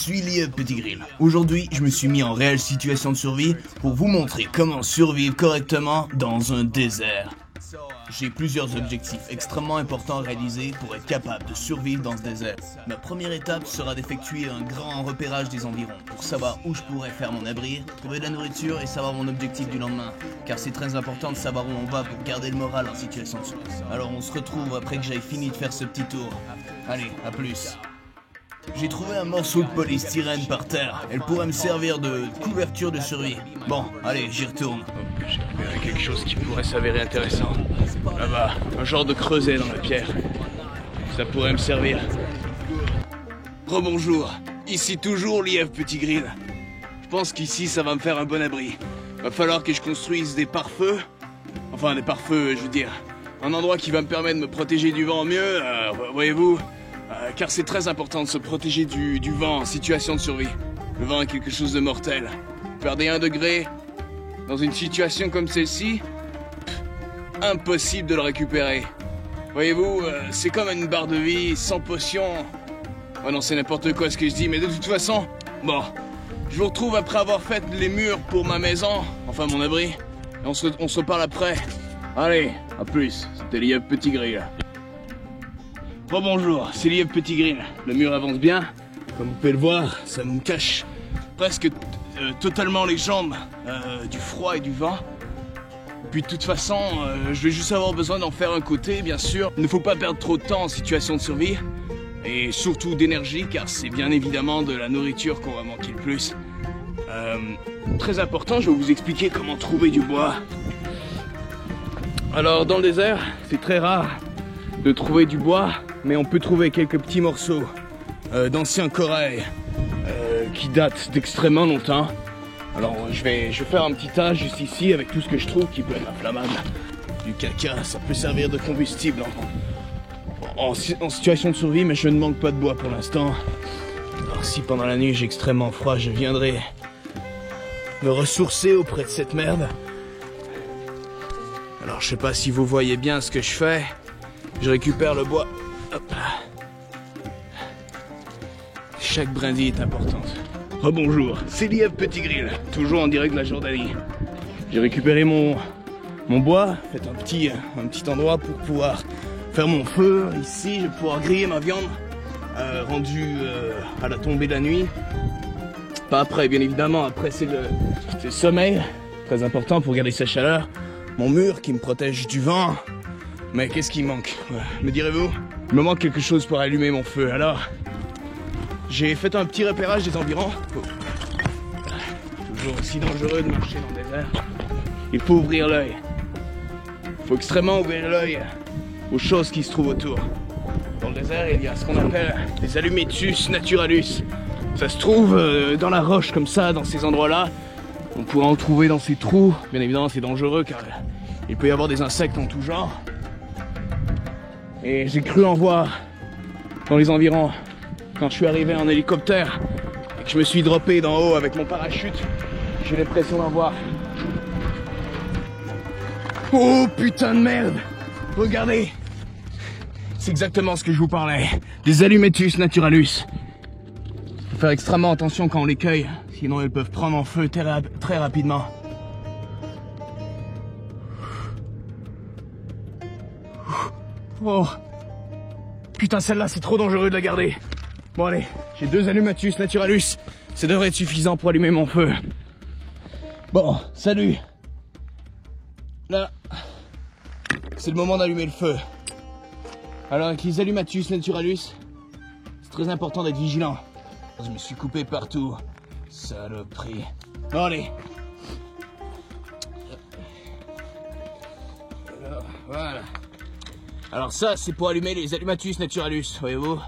suis Liev Petit Grill. Aujourd'hui, je me suis mis en réelle situation de survie pour vous montrer comment survivre correctement dans un désert. J'ai plusieurs objectifs extrêmement importants à réaliser pour être capable de survivre dans ce désert. Ma première étape sera d'effectuer un grand repérage des environs pour savoir où je pourrais faire mon abri, trouver de la nourriture et savoir mon objectif du lendemain. Car c'est très important de savoir où on va pour garder le moral en situation de survie. Alors on se retrouve après que j'aille fini de faire ce petit tour. Allez, à plus. J'ai trouvé un morceau de polystyrène par terre. Elle pourrait me servir de couverture de survie. Bon, allez, j'y retourne. J'ai repéré quelque chose qui pourrait s'avérer intéressant. Là-bas, un genre de creuset dans la pierre. Ça pourrait me servir. Rebonjour, ici toujours Liev Petit Grill. Je pense qu'ici ça va me faire un bon abri. Va falloir que je construise des pare-feux. Enfin, des pare-feux, je veux dire. Un endroit qui va me permettre de me protéger du vent mieux, voyez-vous. Car c'est très important de se protéger du vent en situation de survie. Le vent est quelque chose de mortel. Vous perdez 1 degré dans une situation comme celle-ci, impossible de le récupérer. Voyez-vous, c'est comme une barre de vie sans potion. Oh non, c'est n'importe quoi ce que je dis, mais de toute façon, bon, je vous retrouve après avoir fait les murs pour ma maison, enfin mon abri, et on se reparle après. Allez, à plus, c'était Liev Petit Grill. Bonjour, c'est Liev Petit Grill. Le mur avance bien. Comme vous pouvez le voir, ça me cache presque totalement les jambes du froid et du vent. Puis de toute façon, je vais juste avoir besoin d'en faire un côté, bien sûr. Il ne faut pas perdre trop de temps en situation de survie. Et surtout d'énergie, car c'est bien évidemment de la nourriture qu'on va manquer le plus. Très important, je vais vous expliquer comment trouver du bois. Alors dans le désert, c'est très rare de trouver du bois, mais on peut trouver quelques petits morceaux d'anciens corail qui datent d'extrêmement longtemps. Alors je vais faire un petit tas juste ici avec tout ce que je trouve qui peut être inflammable. Du caca, ça peut servir de combustible en situation de survie, mais je ne manque pas de bois pour l'instant. Alors si pendant la nuit j'ai extrêmement froid, je viendrai me ressourcer auprès de cette merde. Alors je sais pas si vous voyez bien ce que je fais. Je récupère le bois. Hop. Chaque brindille est importante. Rebonjour, c'est Liev Petit Grill, toujours en direct de la Jordanie. J'ai récupéré mon bois, fait un petit endroit pour pouvoir faire mon feu. Ici, je vais pouvoir griller ma viande, rendue à la tombée de la nuit. Pas après, bien évidemment, après c'est le sommeil, très important pour garder sa chaleur. Mon mur qui me protège du vent. Mais qu'est-ce qui manque, me direz-vous? Il me manque quelque chose pour allumer mon feu, alors j'ai fait un petit repérage des environs. Toujours aussi dangereux de marcher dans le désert. Il faut ouvrir l'œil. Il faut extrêmement ouvrir l'œil aux choses qui se trouvent autour. Dans le désert, il y a ce qu'on appelle des Allumetus naturalis. Ça se trouve dans la roche comme ça, dans ces endroits-là. On pourra en trouver dans ces trous. Bien évidemment, c'est dangereux car il peut y avoir des insectes en tout genre. Et j'ai cru en voir dans les environs quand je suis arrivé en hélicoptère et que je me suis droppé d'en haut avec mon parachute. J'ai l'impression d'en voir. Oh putain de merde! Regardez! C'est exactement ce que je vous parlais. Des Allumetus naturalis. Il faut faire extrêmement attention quand on les cueille, sinon elles peuvent prendre en feu très rapidement. Oh putain, celle-là c'est trop dangereux de la garder. Bon allez, j'ai 2 Allumetus naturalis. Ça devrait être suffisant pour allumer mon feu. Bon, salut. Là, c'est le moment d'allumer le feu. Alors avec les Allumetus naturalis, c'est très important d'être vigilant. Je me suis coupé partout. Saloperie. Bon allez. Alors, voilà. Alors ça, c'est pour allumer les Allumetus naturalis, voyez-vous.